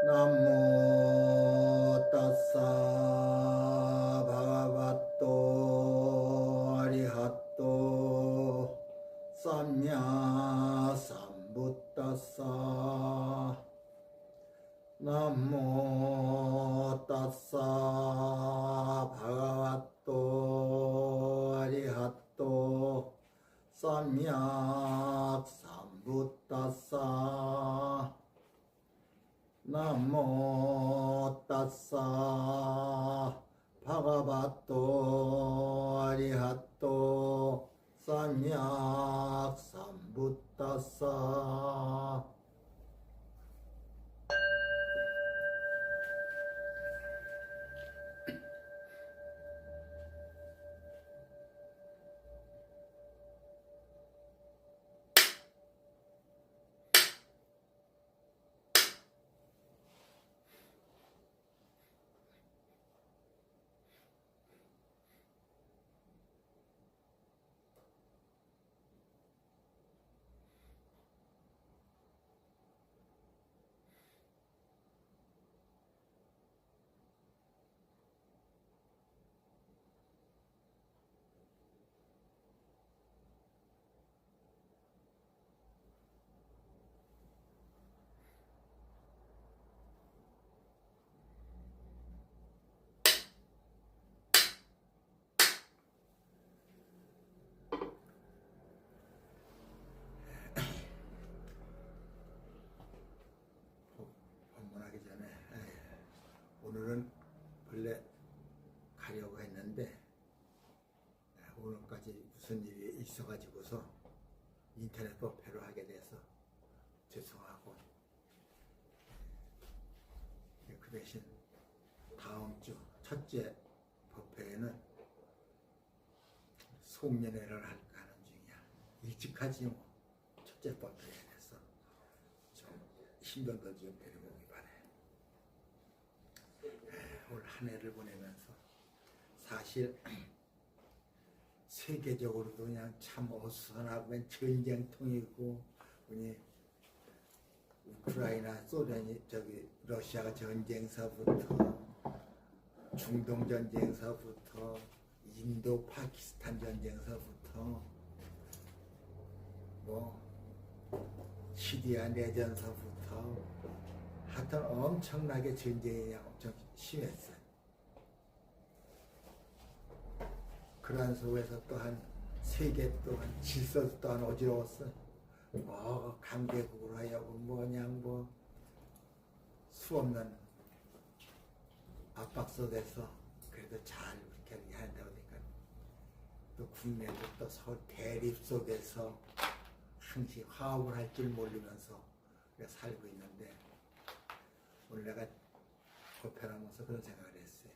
나모 따사 바가바또 아리핫또 쌈야 삼부따사 나모 따사 바가바또 아리핫또 쌈야 삼부따사 나모 따사 바가바또 아리핫또 쌈약 삼부따사. 본문하기 전에 오늘은 원래 가려고 했는데 오늘까지 무슨 일이 있어가지고서 인터넷 법회로 하게 돼서 죄송하고, 그 대신 다음 주 첫째 법회에는 송년회를 할까 하는 중이야. 일찍 하지 뭐. 첫째 법회에 대해서 좀 신경들 좀 데리고 오기 바래. 올 한 해를 보내면서 사실 세계적으로도 그냥 참 어수선하고 전쟁통이고, 우크라이나 소련이 러시아가 전쟁서부터 중동 전쟁서부터 인도 파키스탄 전쟁서부터 시리아 내전서부터 하여튼 엄청나게 전쟁이 엄청 심했어요. 그러한 속에서 또한 세계 또한 질서도 또한 어지러웠어요. 강대국으로 하여금 수없는 압박 속에서 그래도 잘 이렇게 한다고 하니까, 또 국내도 또 서로 대립 속에서 항시 화합을 할 줄 모르면서 우리가 살고 있는데, 오늘 내가 법회하면서 그런 생각을 했어요.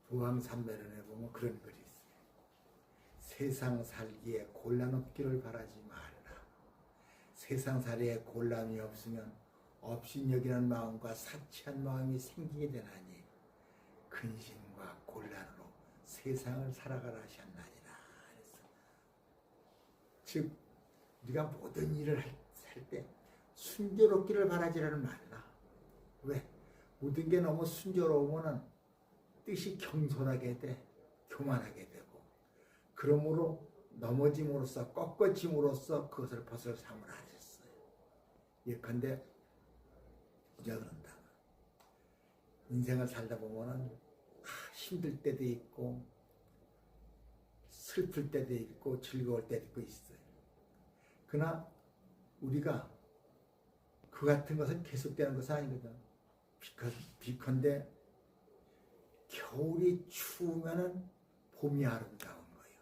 부황삼매론에 보면 그런 글이 있어요. 세상 살기에 곤란 없기를 바라지 말라. 세상 살이에 곤란이 없으면 업신여기는 마음과 사치한 마음이 생기게 되나니 근심과 곤란으로 세상을 살아가라 하셨나니라. 즉 우리가 모든 일을 할 때 순조롭기를 바라지를 말라. 왜? 모든 게 너무 순조로우면 뜻이 경솔하게 돼, 교만하게 되고, 그러므로 넘어짐으로써 꺾어짐으로써 그것을 벗을 삼으라 하셨어요. 예컨대 우리가 그런다. 인생을 살다 보면은 힘들 때도 있고 슬플 때도 있고 즐거울 때도 있고 있어요. 그러나 우리가 그 같은 것은 계속되는 것은 아니거든. 비컨대 겨울이 추우면은 봄이 아름다운 거예요.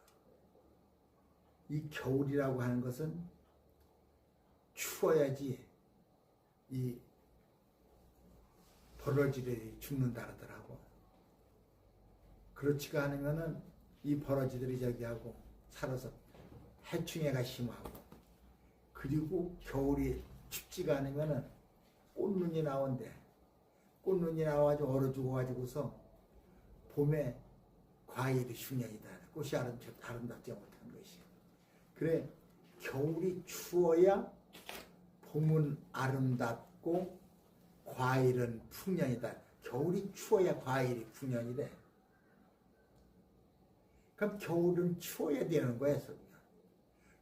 이 겨울이라고 하는 것은 추워야지 이 버러지들이 죽는다 그러더라고. 그렇지가 않으면은 이 버러지들이 저기하고 살아서 해충해가 심하고, 그리고 겨울이 춥지가 않으면은 꽃눈이 나온대. 꽃눈이 나와가지고 얼어 죽어가지고서 봄에 과일이 흉년이다. 꽃이 아름답지 못한 것이. 그래 겨울이 추워야 봄은 아름답고 과일은 풍년이다. 겨울이 추워야 과일이 풍년이래. 그럼 겨울은 추워야 되는 거야, 소리야.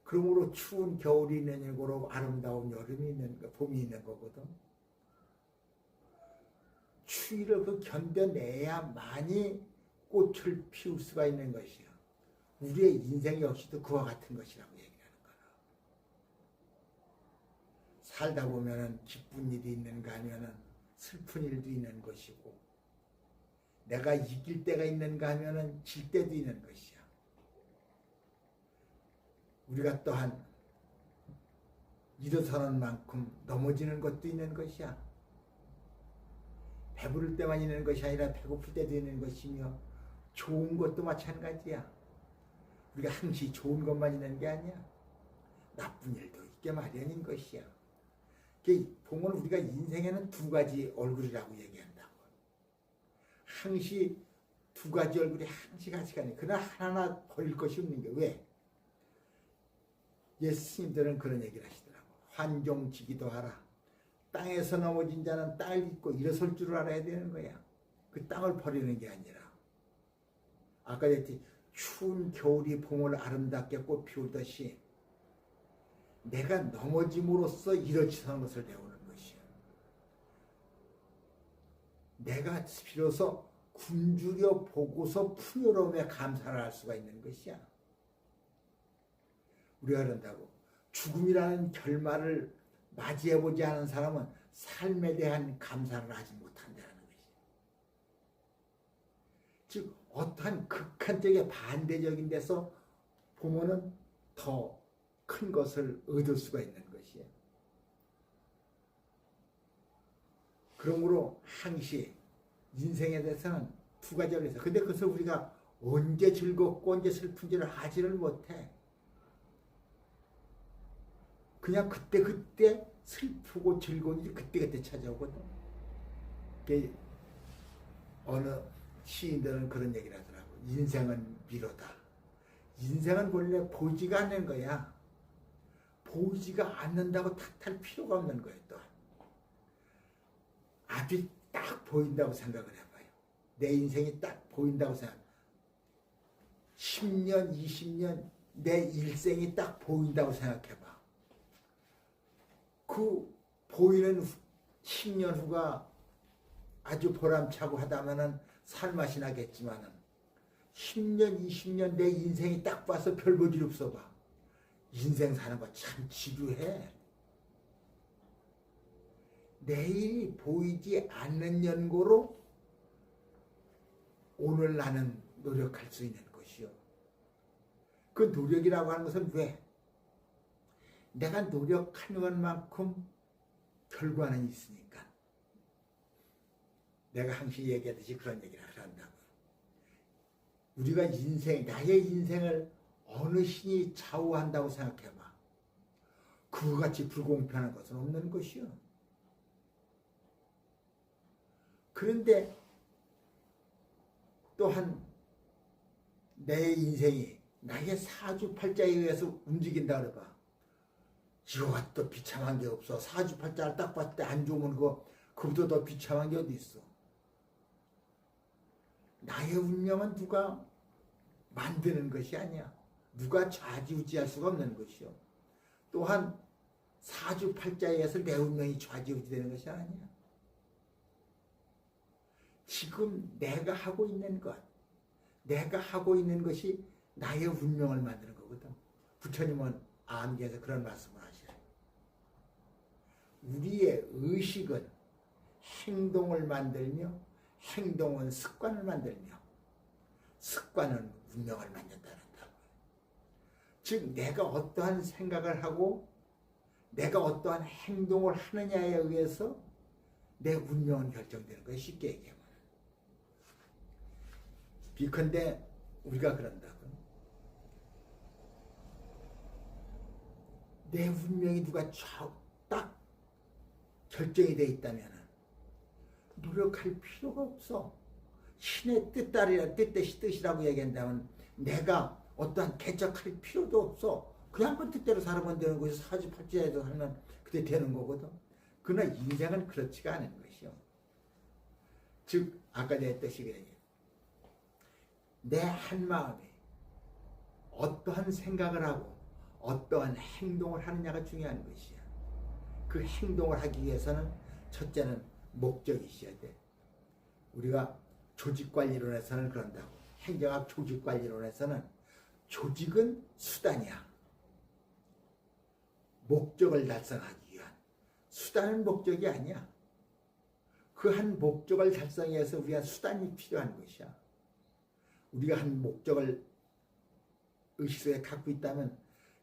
그러므로 추운 겨울이 있는 거로 아름다운 여름이 있는 거, 봄이 있는 거거든. 추위를 견뎌내야만이 꽃을 피울 수가 있는 것이야. 우리의 인생 역시도 그와 같은 것이라고 얘기하는 거야. 살다 보면은 기쁜 일이 있는가 하면은 슬픈 일도 있는 것이고, 내가 이길 때가 있는가 하면은 질 때도 있는 것이야. 우리가 또한 일어서는 만큼 넘어지는 것도 있는 것이야. 배부를 때만 있는 것이 아니라 배고플 때도 있는 것이며, 좋은 것도 마찬가지야. 우리가 항시 좋은 것만 있는 게 아니야. 나쁜 일도 있게 마련인 것이야. 보면 우리가 인생에는 두 가지 얼굴이라고 얘기한다고. 항시 두 가지 얼굴이 항시 같이 가네. 그러나 하나하나 버릴 것이 없는 게 왜? 예수님들은 그런 얘기를 하시더라고. 환종지기도 하라. 땅에서 넘어진 자는 땅을 딛고 일어설 줄을 알아야 되는 거야. 그 땅을 버리는 게 아니라. 아까 얘기했지. 추운 겨울이 봄을 아름답게 꽃 피우듯이 내가 넘어짐으로써 일어서는 것을 배우는 것이야. 내가 비로소 굶주려 보고서 풍요로움에 감사를 할 수가 있는 것이야. 우리가 그런다고 죽음이라는 결말을 맞이해보지 않은 사람은 삶에 대한 감사를 하지 못한다는 것이야. 즉 어떠한 극한적인 반대적인 데서 보면은 더 큰 것을 얻을 수가 있는 것이에요. 그러므로 항시 인생에 대해서는 두 가지가 있어요. 근데 그것을 우리가 언제 즐겁고 언제 슬픈지를 하지를 못해. 그냥 그때 슬프고 즐거운 일이 그때 찾아오거든. 어느 시인들은 그런 얘기를 하더라고. 인생은 미로다. 인생은 원래 보이지가 않는 거야. 보이지가 않는다고 탓할 필요가 없는 거예요. 또 앞이 딱 보인다고 생각을 해봐요. 내 인생이 딱 보인다고 생각. 10년, 20년 내 일생이 딱 보인다고 생각해봐. 그 보이는 10년 후가 아주 보람차고 하다면은 살맛이 나겠지만은 10년, 20년 내 인생이 딱 봐서 별 볼 일 없어 봐. 인생 사는 거 참 지루해. 내일이 보이지 않는 연고로 오늘 나는 노력할 수 있는 것이요. 그 노력이라고 하는 것은 왜? 내가 노력하는 것만큼 결과는 있으니까. 내가 항상 얘기하듯이 그런 얘기를 한다고. 우리가 나의 인생을 어느 신이 좌우한다고 생각해봐. 그거같이 불공평한 것은 없는 것이요. 그런데 또한 내 인생이 나의 사주팔자에 의해서 움직인다 그래봐. 이거가 또 비참한 게 없어. 사주팔자를 딱 봤을 때 안 좋으면 그보다 더 비참한 게 어디 있어. 나의 운명은 누가 만드는 것이 아니야. 누가 좌지우지할 수가 없는 것이요. 또한 사주팔자에 의해서 내 운명이 좌지우지되는 것이 아니야. 지금 내가 하고 있는 것이 나의 운명을 만드는 거거든. 부처님은 암기에서 그런 말씀을 하셔요. 우리의 의식은 행동을 만들며 행동은 습관을 만들며 습관은 운명을 만든다는 거예요. 즉 내가 어떠한 생각을 하고 내가 어떠한 행동을 하느냐에 의해서 내 운명은 결정되는 거예요. 쉽게 얘기하면. 비컨대 우리가 그런다고. 내 운명이 누가 딱 결정이 돼 있다면 노력할 필요가 없어. 신의 뜻이라고 얘기한다면 내가 어떠한 개척할 필요도 없어. 그냥 그 뜻대로 살아보면 되는 것이 사주팔자에도 하면 그때 되는 거거든. 그러나 인생은 그렇지가 않은 것이요. 즉 아까 내가 했듯이 내 한마음에 어떠한 생각을 하고 어떠한 행동을 하느냐가 중요한 것이야. 그 행동을 하기 위해서는 첫째는 목적이 있어야 돼. 우리가 조직관리론에서는 그런다고. 행정학 조직관리론에서는 조직은 수단이야. 목적을 달성하기 위한. 수단은 목적이 아니야. 그 한 목적을 달성하기 위해서 우리가 수단이 필요한 것이야. 우리가 한 목적을 의식 속에 갖고 있다면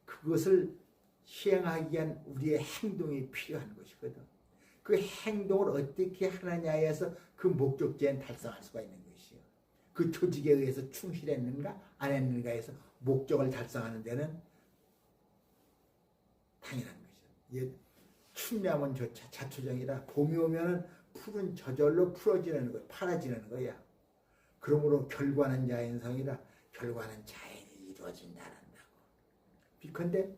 그것을 시행하기 위한 우리의 행동이 필요한 것이거든. 그 행동을 어떻게 하느냐에 의해서 그 목적지에 달성할 수가 있는 것이요. 그 조직에 의해서 충실했는가 안 했는가에서 목적을 달성하는 데는 당연한 것이요. 춘야문 조차 자초정이라 봄이 오면은 풀은 저절로 풀어지는 거야. 팔아지는 거야. 그러므로 결과는 자연성이라 결과는 자연이 이루어진다는다고. 비컨대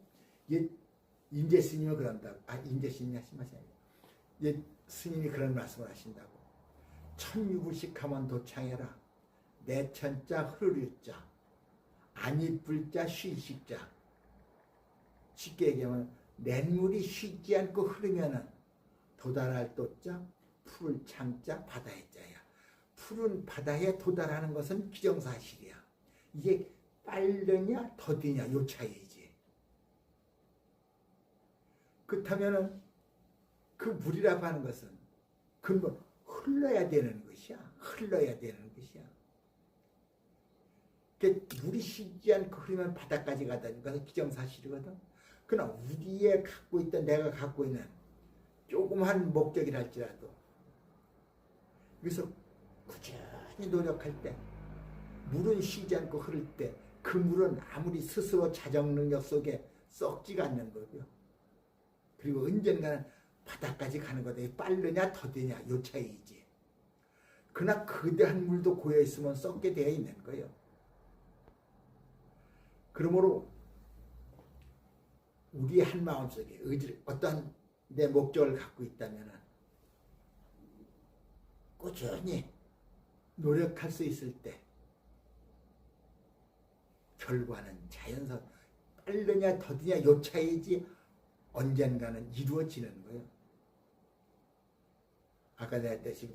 인재 스님은 그런다고. 인재 스님이 하시마세요. 스님이 그런 말씀을 하신다고. 천유불식하면 도창해라. 내천자 흐르류자 안이뿔자 쉬식자. 쉽게 얘기하면 냇물이 쉬지 않고 흐르면은 도달할 도자 풀 창자 바다의 자야. 푸른 바다에 도달하는 것은 기정사실이야. 이게 빠르냐 더디냐 요 차이지. 그렇다면은 그 물이라고 하는 것은 근본 흘러야 되는 것이야. 흘러야 되는 것이야. 그러니까 물이 쉬지 않고 흐르면 바다까지 가다는 것은 기정사실이거든. 그러나 우리의 갖고 있던 내가 갖고 있는 조그만 목적이랄지라도 그래서 꾸준히 노력할 때 물은 쉬지 않고 흐를 때 그 물은 아무리 스스로 자정 능력 속에 썩지가 않는 거고요. 그리고 언젠가는 바다까지 가는 거다. 빠르냐 더디냐 요 차이지. 그러나 거대한 물도 고여있으면 썩게 되어 있는 거예요. 그러므로 우리 한 마음속에 어떤 내 목적을 갖고 있다면 꾸준히 노력할 수 있을 때 결과는 자연스럽게 빠르냐 더디냐 요 차이지 언젠가는 이루어지는 거예요. 아까 내가 했듯이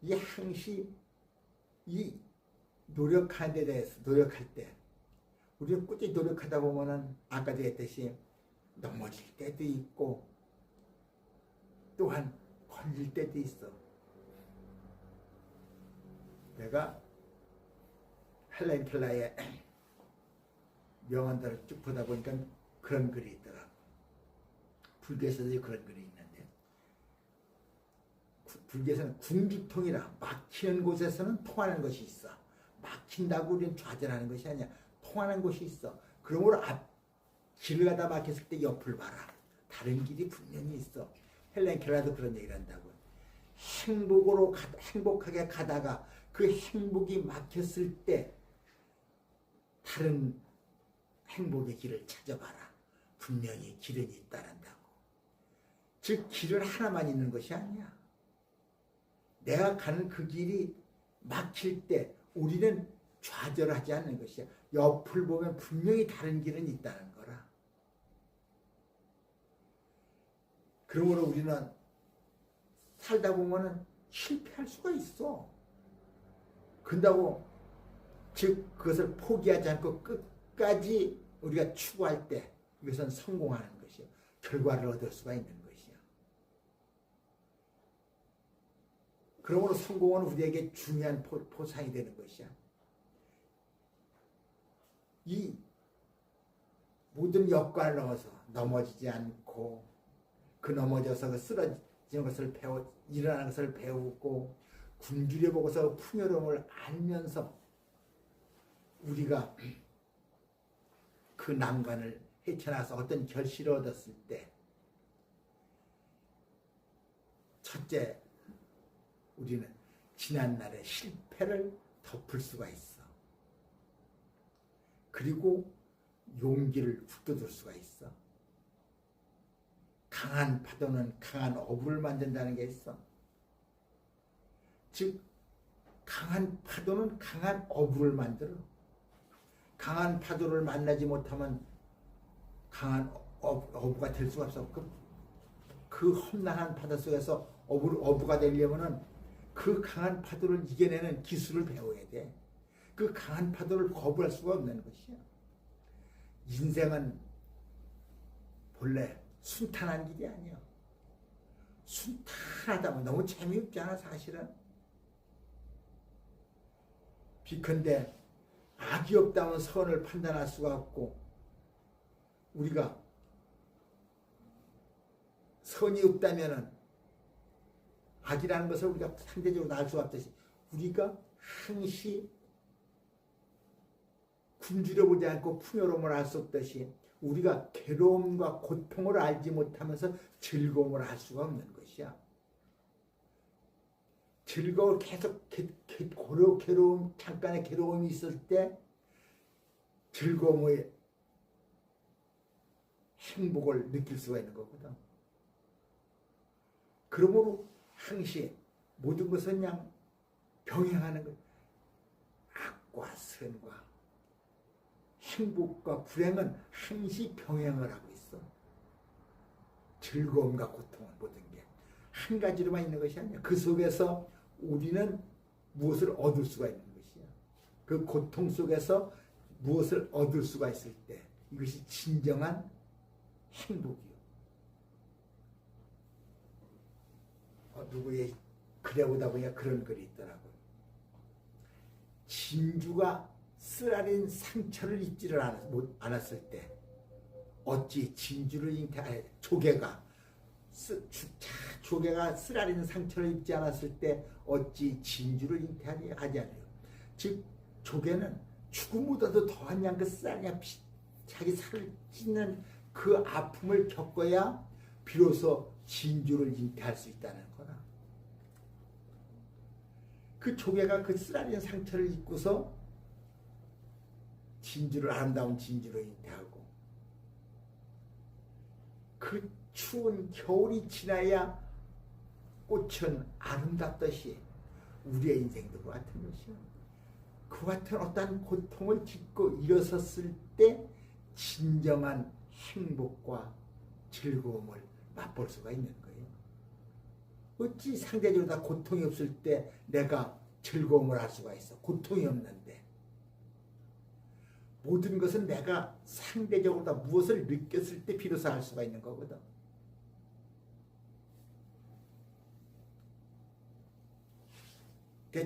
이 항시 이 노력하는 데 대해서 노력할 때 우리는 꾸준히 노력하다 보면은 아까도 했듯이 넘어질 때도 있고 또한 걸릴 때도 있어. 내가 헬렌 켈러의 명언들을 쭉 보다 보니까 그런 글이 있더라고. 불교에서도 그런 글이 있는데 불교에서는 궁기통이라 막히는 곳에서는 통하는 것이 있어. 막힌다고 우리는 좌절하는 것이 아니야. 통하는 곳이 있어. 그러므로 길을 가다 막혔을 때 옆을 봐라. 다른 길이 분명히 있어. 헬렌 켈러도 그런 얘기를 한다고. 행복하게 가다가 그 행복이 막혔을 때 다른 행복의 길을 찾아봐라. 분명히 길은 있다란다고. 즉 길은 하나만 있는 것이 아니야. 내가 가는 그 길이 막힐 때 우리는 좌절하지 않는 것이야. 옆을 보면 분명히 다른 길은 있다는 거라. 그러므로 우리는 살다 보면은 실패할 수가 있어. 그런다고 즉 그것을 포기하지 않고 끝까지 우리가 추구할 때 이것은 성공하는 것이요. 결과를 얻을 수가 있는 것이요. 그러므로 성공은 우리에게 중요한 보상이 되는 것이야. 이 모든 여건을 넘어서 넘어지지 않고 그 넘어져서 쓰러지는 것을 일어나는 것을 배우고 굶주려 보고서 풍요로움을 알면서 우리가 그 난관을 헤쳐나서 어떤 결실을 얻었을 때 첫째 우리는 지난날의 실패를 덮을 수가 있어. 그리고 용기를 북돋을 수가 있어. 강한 파도는 강한 어부를 만든다는 게 있어. 즉 강한 파도는 강한 어부를 만들어. 강한 파도를 만나지 못하면 강한 어부가 될 수가 없어. 그 험난한 바다 속에서 어부가 되려면은 그 강한 파도를 이겨내는 기술을 배워야 돼. 그 강한 파도를 거부할 수가 없는 것이야. 인생은 본래 순탄한 길이 아니야. 순탄하다면 너무 재미없잖아 사실은. 비컨대 악이 없다면 선을 판단할 수가 없고, 우리가 선이 없다면 악이라는 것을 우리가 상대적으로 알 수가 없듯이, 우리가 항시 굶주려 보지 않고 풍요로움을 알 수 없듯이, 우리가 괴로움과 고통을 알지 못하면서 즐거움을 알 수가 없는 것이야. 즐거울 계속 괴로움, 잠깐의 괴로움이 있을 때 즐거움의 행복을 느낄 수가 있는 거거든. 그러므로 항시 모든 것은 그냥 병행하는 것. 악과 선과 행복과 불행은 항시 병행을 하고 있어. 즐거움과 고통은 모든 게 한 가지로만 있는 것이 아니야. 그 속에서 우리는 무엇을 얻을 수가 있는 것이야. 그 고통 속에서 무엇을 얻을 수가 있을 때 이것이 진정한 행복이요. 누구의 글에 보다 보니까 그런 글이 있더라고요. 진주가 쓰라린 상처를 입지를 않았을 때 어찌 진주를 조개가 쓰라린 상처를 입지 않았을 때 어찌 진주를 잉태하지 아니하리요. 즉 조개는 죽음보다도 더한 양 그 쓰라린 자기 살을 찢는 그 아픔을 겪어야 비로소 진주를 잉태할 수 있다는 거라. 그 조개가 그 쓰라린 상처를 입고서 진주를, 아름다운 진주를 잉태하고, 그 추운 겨울이 지나야 꽃은 아름답듯이 우리의 인생도 그 같은 것이요. 그 같은 어떤 고통을 딛고 일어섰을 때 진정한 행복과 즐거움을 맛볼 수가 있는 거예요. 어찌 상대적으로 다 고통이 없을 때 내가 즐거움을 할 수가 있어. 고통이 없는데. 모든 것은 내가 상대적으로 다 무엇을 느꼈을 때 비로소 알 수가 있는 거거든.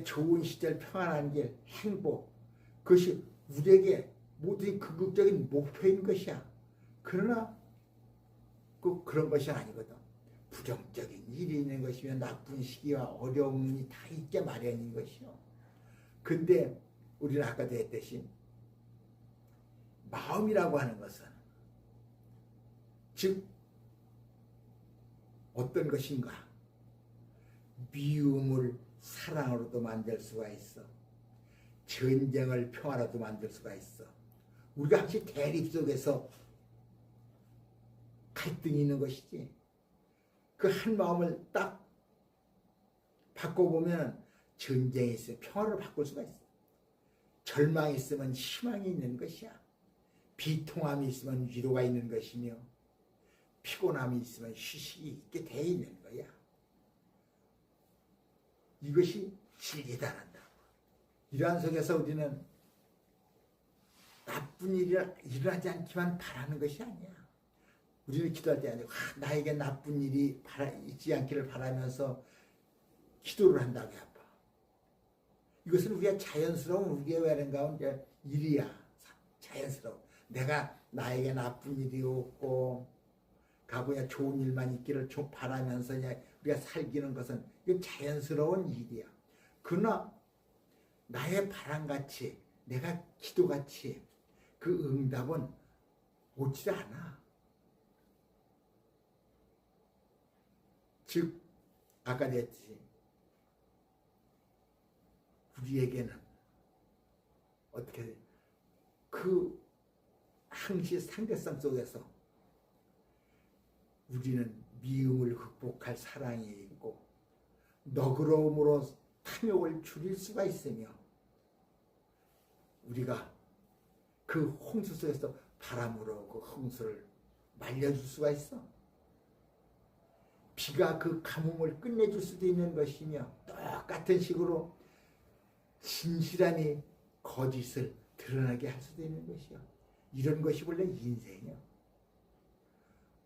좋은 시절, 평안한 길, 행복, 그것이 우리에게 모든 궁극적인 목표인 것이야. 그러나 그런 것이 아니거든. 부정적인 일이 있는 것이면 나쁜 시기와 어려움이 다 있게 마련인 것이요. 근데 우리는 아까도 했듯이 마음이라고 하는 것은 즉 어떤 것인가? 미움을 사랑으로도 만들 수가 있어. 전쟁을 평화로도 만들 수가 있어. 우리가 항상 대립 속에서 갈등이 있는 것이지. 그 한 마음을 딱 바꿔보면 전쟁이 있으면 평화를 바꿀 수가 있어. 절망이 있으면 희망이 있는 것이야. 비통함이 있으면 위로가 있는 것이며, 피곤함이 있으면 휴식이 있게 돼 있는 거야. 이것이 진리다란다. 이러한 속에서 우리는 나쁜 일이 일어나지 않기만 바라는 것이 아니야. 우리는 기도할 때 아니고 나에게 나쁜 일이 있지 않기를 바라면서 기도를 한다고 해봐. 이것은 우리가 자연스러운 우리의 외ren 가운데 일이야. 자연스러워. 내가 나에게 나쁜 일이 없고 가보야 좋은 일만 있기를 바라면서 우리가 살기는 것은 이건 자연스러운 일이야. 그러나 나의 바람같이 내가 기도같이 그 응답은 오지 않아. 즉 아까 했듯이 우리에게는 어떻게 그 항시 상대성 속에서 우리는 미움을 극복할 사랑이 있고 너그러움으로 탐욕을 줄일 수가 있으며 우리가 그 홍수 속에서 바람으로 그 홍수를 말려줄 수가 있어. 비가 그 가뭄을 끝내줄 수도 있는 것이며 똑같은 식으로 진실함이 거짓을 드러나게 할 수도 있는 것이요. 이런 것이 원래 인생이요.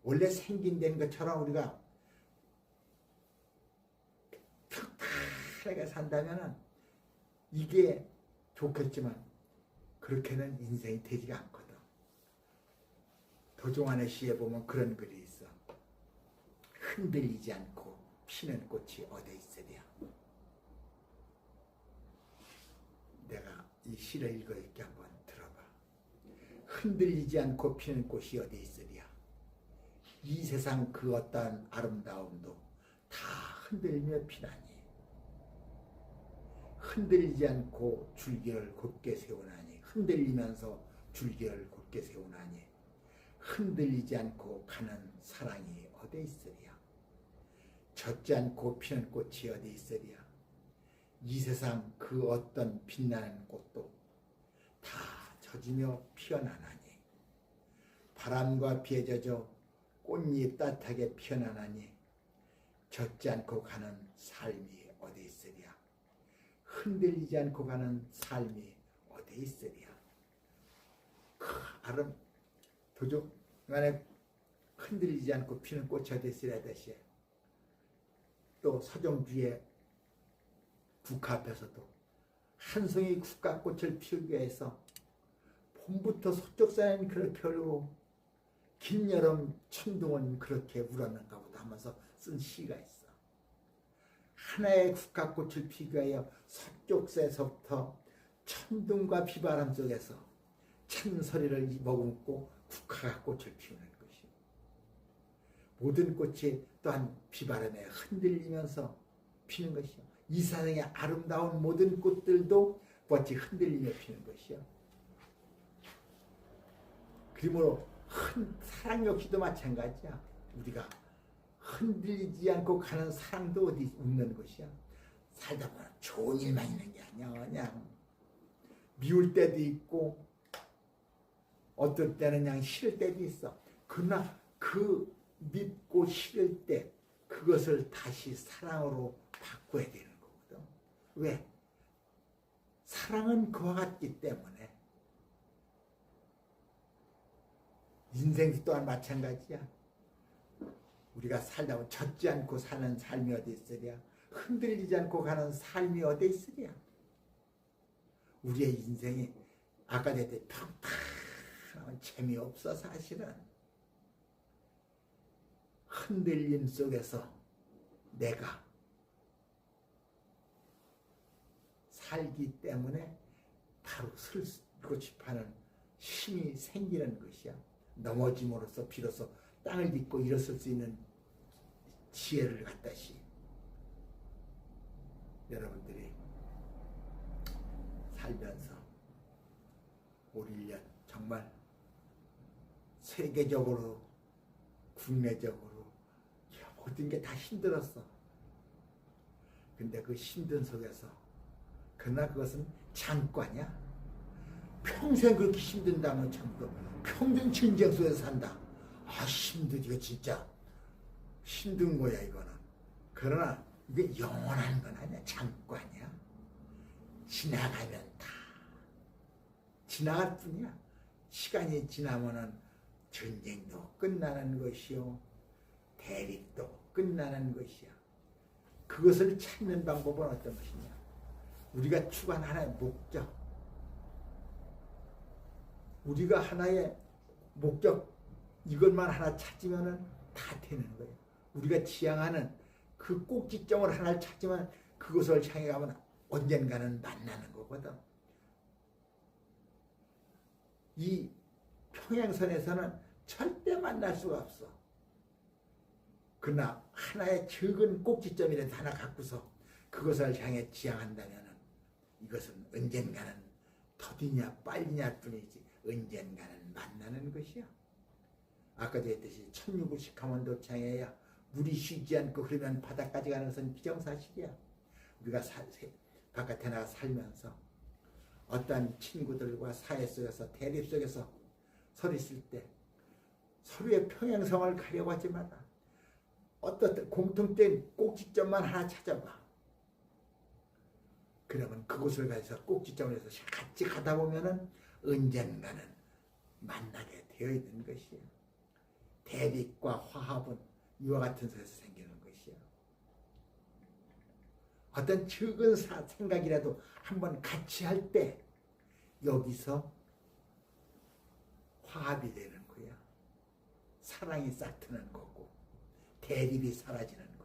원래 생긴된 것처럼 우리가 평탄하게 산다면 이게 좋겠지만 그렇게는 인생이 되지가 않거든. 도종환의 시에 보면 그런 글이 있어. 흔들리지 않고 피는 꽃이 어디 있으랴. 내가 이 시를 읽어줄게. 한번 들어봐. 흔들리지 않고 피는 꽃이 어디 있으랴. 이 세상 그 어떠한 아름다움도 다 흔들리며 피나니 흔들리지 않고 줄기를 곧게 세우나니 흔들리면서 줄기를 곧게 세우나니 흔들리지 않고 가는 사랑이 어디 있으랴. 젖지 않고 피는 꽃이 어디 있으랴. 이 세상 그 어떤 빛나는 꽃도 다 젖으며 피어나나니 바람과 비에 젖어 꽃잎 따뜻하게 피어나나니 젖지 않고 가는 삶이 어디 있으랴. 흔들리지 않고 가는 삶이 어디 있으랴. 그 도종간에 흔들리지 않고 피는 꽃이 어디 있으랴 하듯이 또 서정주의 국화 앞에서도 한 송이 국화꽃을 피우기 위해서 봄부터 서쪽산은 그렇게 울고 긴 여름 천둥은 그렇게 울었는가 보다 하면서 쓴 시가 있어. 하나의 국화꽃을 피우기 위하여 서쪽새서부터 천둥과 비바람 속에서 찬소리를 머금고 국화가 꽃을 피우는 것이. 모든 꽃이 또한 비바람에 흔들리면서 피는 것이요. 이 세상의 아름다운 모든 꽃들도 꽃이 흔들리며 피는 것이요. 그러므로 사랑 역시도 마찬가지야. 우리가 흔들리지 않고 가는 사랑도 어디 없는 것이야. 살다 보면 좋은 일만 있는 게 아니야. 그냥 미울 때도 있고 어떨 때는 그냥 싫을 때도 있어. 그러나 그 밉고 싫을 때 그것을 다시 사랑으로 바꿔야 되는 거거든. 왜? 사랑은 그와 같기 때문에. 인생 또한 마찬가지야. 우리가 살다 보면 젖지 않고 사는 삶이 어디 있으랴. 흔들리지 않고 가는 삶이 어디 있으랴. 우리의 인생이 아까 얘기했듯이 평탄하면 재미없어. 사실은 흔들림 속에서 내가 살기 때문에 바로 설고 싶어하는 힘이 생기는 것이야. 넘어짐으로써 비로소 땅을 딛고 일어설 수 있는 지혜를 갖다시 여러분들이 살면서 올 1년 정말 세계적으로 국내적으로 모든 게 다 힘들었어. 근데 그 힘든 속에서 그러나 그것은 잠깐이야. 평생 그렇게 힘든다면 참고 평생 전쟁 속에서 산다. 아 힘들지. 이거 진짜 힘든 거야 이거는. 그러나 이게 영원한 건 아니야. 잠깐이야. 지나가면 다 지나갈 뿐이야. 시간이 지나면은 전쟁도 끝나는 것이요 대립도 끝나는 것이야. 그것을 찾는 방법은 어떤 것이냐. 우리가 추구한 하나의 목적, 우리가 하나의 목적 이것만 하나 찾으면 다 되는 거예요. 우리가 지향하는 그 꼭지점을 하나를 찾으면 그것을 향해 가면 언젠가는 만나는 거거든. 이 평행선에서는 절대 만날 수가 없어. 그러나 하나의 적은 꼭지점이라도 하나 갖고서 그것을 향해 지향한다면 이것은 언젠가는 더디냐 빨리냐 뿐이지 언젠가는 만나는 것이야. 아까도 했듯이 1600씩 도창해야 물이 쉬지 않고 그러면 바다까지 가는 것은 기정사실이야. 우리가 바깥에 나가 살면서 어떠한 친구들과 사회 속에서 대립 속에서 서 있을 때 서로의 평행성을 가려고 하지 마라. 어떤 공통된 꼭지점만 하나 찾아봐. 그러면 그곳을 가서 꼭지점을 해서 같이 가다 보면은 언젠가는 만나게 되어 있는 것이야. 대립과 화합은 이와 같은 속에서 생기는 것이야. 어떤 적은 생각이라도 한번 같이 할 때 여기서 화합이 되는 거야. 사랑이 싹트는 거고 대립이 사라지는 거야.